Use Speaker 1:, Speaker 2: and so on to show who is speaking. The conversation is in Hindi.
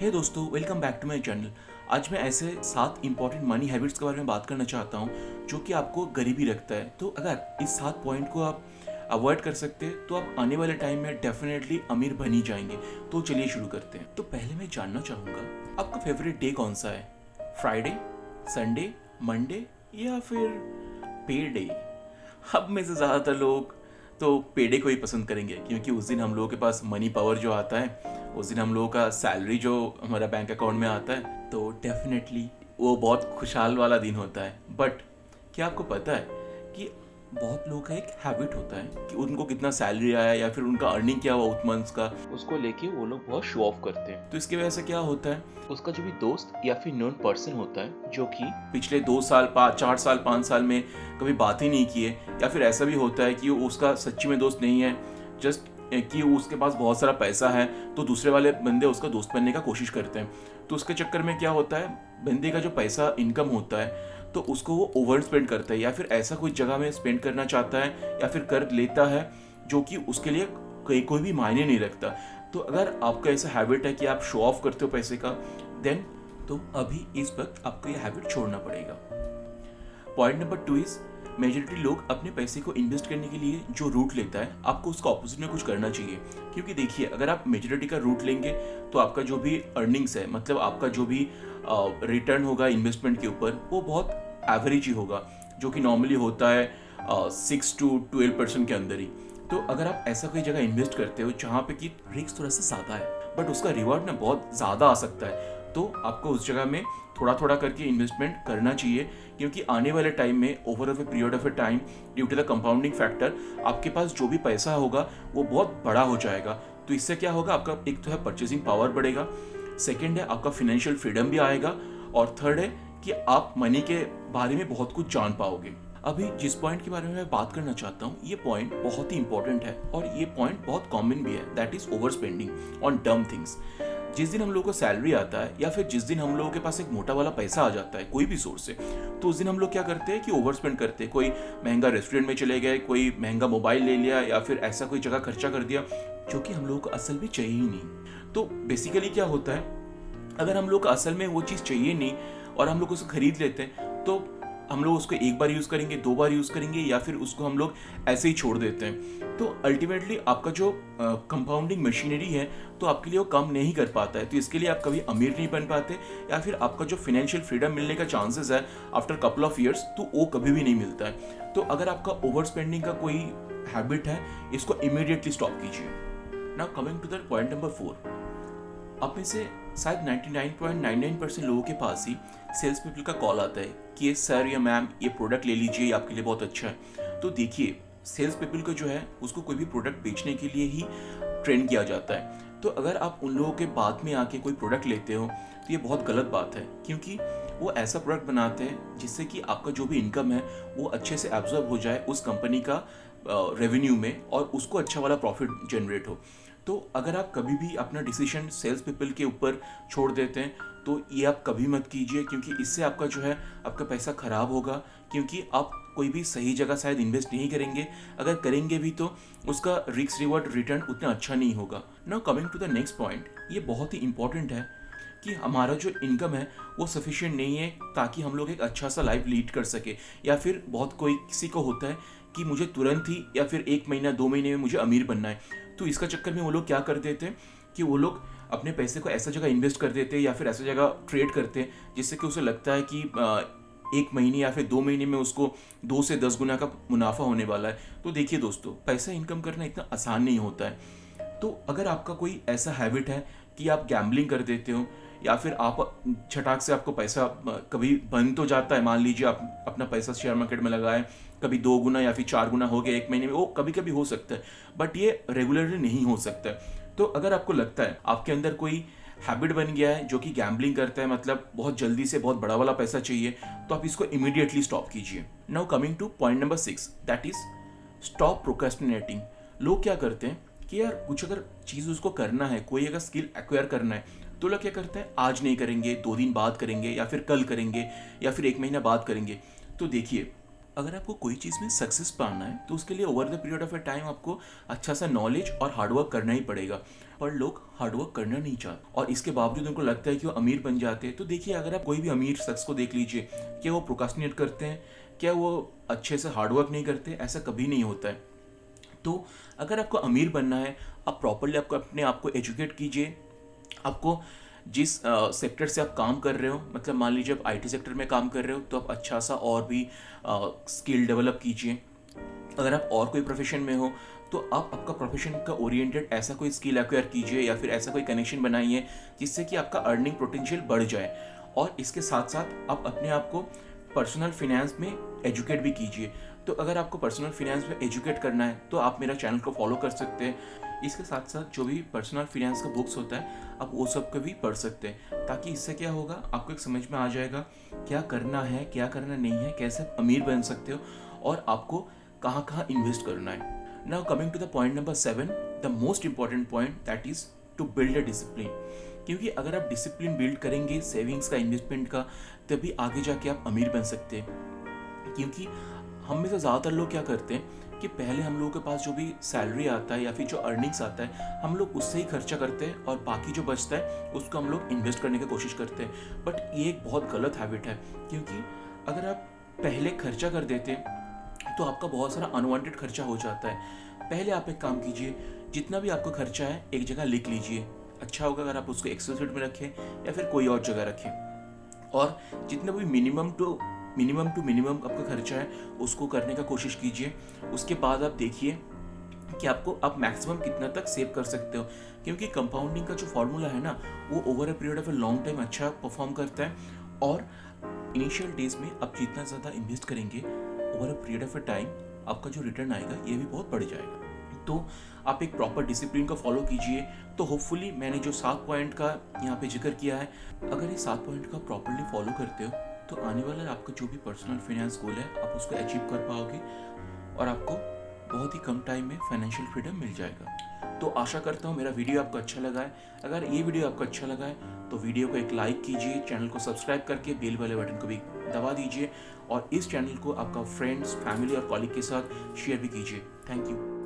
Speaker 1: हे दोस्तों, welcome back to my channel. आज मैं ऐसे 7 इंपॉर्टेंट मनी हैबिट्स के बारे में बात करना चाहता हूँ जो कि आपको गरीबी रखता है। तो अगर इस 7 पॉइंट को आप अवॉइड कर सकते हैं तो आप आने वाले टाइम में डेफिनेटली अमीर बन ही जाएंगे। तो चलिए शुरू करते हैं। तो पहले मैं जानना चाहूँगा, आपका फेवरेट डे कौन सा है? फ्राइडे, संडे, मंडे या फिर पे डे? अब में से ज़्यादातर लोग तो पेडे को ही पसंद करेंगे, क्योंकि उस दिन हम लोगों के पास मनी पावर जो आता है, उस दिन हम लोगों का सैलरी जो हमारा बैंक अकाउंट में आता है, तो डेफिनेटली वो बहुत खुशहाल वाला दिन होता है। बट क्या आपको पता है कि बहुत लोगों का एक हैबिट होता है कि उनको कितना सैलरी आया या फिर उनका अर्निंग क्या हुआ उस मंथ का, उसको लेके वो लोग बहुत शो ऑफ करते हैं। तो इसकी वजह से क्या होता है, उसका जो भी दोस्त या फिर नोन पर्सन होता है जो कि पिछले 2 साल 4 साल 5 साल में कभी बात ही नहीं की है, या फिर ऐसा भी होता है कि वो उसका सच्ची में दोस्त नहीं है, जस्ट कि उसके पास बहुत सारा पैसा है तो दूसरे वाले बंदे उसका दोस्त बनने का कोशिश करते हैं। तो उसके चक्कर में क्या होता है, बंदे का जो पैसा इनकम होता है तो उसको वो ओवर स्पेंड करता है, या फिर ऐसा कोई जगह में स्पेंड करना चाहता है या फिर कर लेता है जो कि उसके लिए कोई भी मायने नहीं रखता। तो अगर आपका ऐसा हैबिट है कि आप शो ऑफ करते हो पैसे का, देन तो अभी इस वक्त आपको ये हैबिट छोड़ना पड़ेगा। पॉइंट नंबर 2 इज, मेजॉरिटी लोग अपने पैसे को इन्वेस्ट करने के लिए जो रूट लेता है, आपको उसका ऑपोजिट में कुछ करना चाहिए। क्योंकि देखिए, अगर आप मेजॉरिटी का रूट लेंगे तो आपका जो भी अर्निंग्स है, मतलब आपका जो भी रिटर्न होगा इन्वेस्टमेंट के ऊपर, वो बहुत एवरेज ही होगा, जो कि नॉर्मली होता है 6 to 12% के अंदर ही। तो अगर आप ऐसा कोई जगह इन्वेस्ट करते हो जहाँ पे कि रिस्क थोड़ा सा ज़्यादा है बट उसका रिवॉर्ड ना बहुत ज़्यादा आ सकता है, तो आपको उस जगह में थोड़ा थोड़ा करके इन्वेस्टमेंट करना चाहिए। क्योंकि आने वाले टाइम में over a period of a time, due to the compounding factor, आपके पास जो भी पैसा होगा वो बहुत बड़ा हो जाएगा। तो इससे क्या होगा, आपका एक तो है परचेसिंग पावर बढ़ेगा, सेकेंड है आपका फिनेंशियल फ्रीडम भी आएगा, और थर्ड है कि आप मनी के बारे में बहुत कुछ जान पाओगे। अभी जिस पॉइंट के बारे में मैं बात करना चाहता हूँ, ये पॉइंट बहुत ही इंपॉर्टेंट है और ये पॉइंट बहुत कॉमन भी है, that is over spending on डम थिंग्स। जिस दिन हम लोगों को सैलरी आता है या फिर जिस दिन हम लोगों के पास एक मोटा वाला पैसा आ जाता है कोई भी सोर्स से, तो उस दिन हम लोग क्या करते हैं कि ओवर स्पेंड करते हैं। कोई महंगा रेस्टोरेंट में चले गए, कोई महंगा मोबाइल ले लिया, या फिर ऐसा कोई जगह खर्चा कर दिया जो कि हम लोगों को असल में चाहिए ही नहीं। तो बेसिकली क्या होता है, अगर हम लोग को असल में वो चीज़ चाहिए नहीं और हम लोग उसे खरीद लेते हैं, तो हम लोग उसको एक बार यूज़ करेंगे, 2 बार यूज़ करेंगे, या फिर उसको हम लोग ऐसे ही छोड़ देते हैं। तो अल्टीमेटली आपका जो कंपाउंडिंग मशीनरी है तो आपके लिए वो कम नहीं कर पाता है। तो इसके लिए आप कभी अमीर नहीं बन पाते, या फिर आपका जो फाइनेंशियल फ्रीडम मिलने का चांसेस है आफ्टर कपल ऑफ ईयर्स, तो वो कभी भी नहीं मिलता है। तो अगर आपका ओवर स्पेंडिंग का कोई हैबिट है, इसको इमीडिएटली स्टॉप कीजिए। Now coming to the point number 4, आप में से शायद 99.99% लोगों के पास ही सेल्स पीपल का कॉल आता है कि ये सर या मैम ये प्रोडक्ट ले लीजिए, ये आपके लिए बहुत अच्छा है। तो देखिए, सेल्स पीपल को जो है उसको कोई भी प्रोडक्ट बेचने के लिए ही ट्रेन किया जाता है। तो अगर आप उन लोगों के बाद में आके कोई प्रोडक्ट लेते हो तो ये बहुत गलत बात है, क्योंकि वो ऐसा प्रोडक्ट बनाते हैं जिससे कि आपका जो भी इनकम है वो अच्छे से एब्जॉर्ब हो जाए उस कंपनी का रेवेन्यू में, और उसको अच्छा वाला प्रॉफिट जनरेट हो। तो अगर आप कभी भी अपना डिसीजन सेल्स पीपल के ऊपर छोड़ देते हैं तो ये आप कभी मत कीजिए, क्योंकि इससे आपका जो है आपका पैसा खराब होगा, क्योंकि आप कोई भी सही जगह शायद इन्वेस्ट नहीं करेंगे। अगर करेंगे भी तो उसका रिस्क रिवॉर्ड रिटर्न उतना अच्छा नहीं होगा। Now coming to the next point, ये बहुत ही इंपॉर्टेंट है कि हमारा जो इनकम है वो सफिशिएंट नहीं है ताकि हम लोग एक अच्छा सा लाइफ लीड कर सके, या फिर बहुत कोई किसी को होता है कि मुझे तुरंत ही या फिर 1 महीना 2 महीने में मुझे अमीर बनना है। तो इसका चक्कर में वो लोग क्या कर देते हैं कि वो लोग अपने पैसे को ऐसा जगह इन्वेस्ट कर देते हैं या फिर ऐसा जगह ट्रेड करते हैं जिससे कि उसे लगता है कि 1 महीने या फिर 2 महीने में उसको 2 से 10 गुना का मुनाफा होने वाला है। तो देखिए दोस्तों, पैसा इनकम करना इतना आसान नहीं होता है। तो अगर आपका कोई ऐसा हैबिट है कि आप गैम्बलिंग कर देते हो, या फिर आप छटाक से आपको पैसा कभी बन तो जाता है, मान लीजिए आप अपना पैसा शेयर मार्केट में लगाए, कभी 2 गुना या फिर 4 गुना हो गया 1 महीने में, वो कभी कभी हो सकता है, बट ये रेगुलरली नहीं हो सकता है। तो अगर आपको लगता है आपके अंदर कोई हैबिट बन गया है जो कि गैम्बलिंग करता है, मतलब बहुत जल्दी से बहुत बड़ा वाला पैसा चाहिए, तो आप इसको इमीडिएटली स्टॉप कीजिए। Now coming two point number 6, that is stop procrastinating. लोग क्या करते हैं कि यार कुछ अगर चीज़ उसको करना है, कोई अगर स्किल एक्वायर करना है, तो लोग क्या करते हैं, आज नहीं करेंगे, 2 दिन बाद करेंगे, या फिर कल करेंगे, या फिर 1 महीना बाद करेंगे। तो देखिए, अगर आपको कोई चीज़ में सक्सेस पाना है तो उसके लिए over the period of a time आपको अच्छा सा नॉलेज और हार्डवर्क करना ही पड़ेगा। पर लोग हार्डवर्क करना नहीं चाहते और इसके बावजूद उनको लगता है कि वो अमीर बन जाते हैं। तो देखिए, अगर आप कोई भी अमीर शख्स को देख लीजिए, क्या वो प्रोक्रास्टिनेट करते हैं, क्या वो अच्छे से हार्डवर्क नहीं करते? ऐसा कभी नहीं होता है। तो अगर आपको अमीर बनना है, आप प्रॉपरली आपको अपने आप को एजुकेट कीजिए। आपको जिस सेक्टर से आप काम कर रहे हो, मतलब मान लीजिए आप आईटी सेक्टर में काम कर रहे हो, तो आप अच्छा सा और भी स्किल डेवलप कीजिए। अगर आप और कोई प्रोफेशन में हो तो आप आपका प्रोफेशन का ओरिएंटेड ऐसा कोई स्किल एक्वायर कीजिए या फिर ऐसा कोई कनेक्शन बनाइए जिससे कि आपका अर्निंग पोटेंशियल बढ़ जाए। और इसके साथ साथ आप अपने आप को पर्सनल फिनेंस में एजुकेट भी कीजिए। तो अगर आपको पर्सनल फिनेंस में एजुकेट करना है तो आप मेरा चैनल को फॉलो कर सकते हैं। इसके साथ साथ जो भी पर्सनल फिनेंस का बुक्स होता है आप वो सब को भी पढ़ सकते हैं, ताकि इससे क्या होगा, आपको एक समझ में आ जाएगा क्या करना है क्या करना नहीं है, कैसे आप अमीर बन सकते हो और आपको कहाँ कहाँ इन्वेस्ट करना है। Now coming to the point number 7, the most important point, that is to build a discipline. क्योंकि अगर आप डिसिप्लिन बिल्ड करेंगे सेविंग्स का, इन्वेस्टमेंट का, तभी आगे जाके आप अमीर बन सकते हैं। क्योंकि हम में से ज़्यादातर लोग क्या करते हैं कि पहले हम लोगों के पास जो भी सैलरी आता है या फिर जो अर्निंग्स आता है हम लोग उससे ही खर्चा करते हैं और बाकी जो बचता है उसको हम लोग इन्वेस्ट करने की कोशिश करते हैं। बट ये एक बहुत गलत हैबिट है, क्योंकि अगर आप पहले खर्चा कर देते तो आपका बहुत सारा अनवांटेड खर्चा हो जाता है। पहले आप एक काम कीजिए, जितना भी आपका खर्चा है एक जगह लिख लीजिए। अच्छा होगा अगर आप उसको एक्सेल शीट में रखें या फिर कोई और जगह रखें। और जितना भी मिनिमम टू मिनिमम आपका खर्चा है उसको करने का कोशिश कीजिए। उसके बाद आप देखिए कि आप मैक्सिमम कितना तक सेव कर सकते हो। क्योंकि कंपाउंडिंग का जो फॉर्मूला है ना, वो over a period of a long time अच्छा परफॉर्म करता है। और इनिशियल डेज में आप जितना ज़्यादा इन्वेस्ट करेंगे, over a period of a time आपका जो रिटर्न आएगा ये भी बहुत बढ़ जाएगा। तो आप एक प्रॉपर डिसिप्लिन को फॉलो कीजिए। तो होपफुली मैंने जो 7 पॉइंट का यहाँ पे जिक्र किया है, अगर ये 7 पॉइंट का प्रॉपरली फॉलो करते हो तो आने वाला आपका जो भी पर्सनल फाइनेंस गोल है आप उसको अचीव कर पाओगे और आपको बहुत ही कम टाइम में फाइनेंशियल फ्रीडम मिल जाएगा। तो आशा करता हूँ मेरा वीडियो आपको अच्छा लगा है। अगर ये वीडियो आपको अच्छा लगा है तो वीडियो को एक लाइक कीजिए, चैनल को सब्सक्राइब करके बेल वाले बटन को भी दबा दीजिए और इस चैनल को आपका फ्रेंड्स, फैमिली और कॉलीग के साथ शेयर भी कीजिए। Thank you.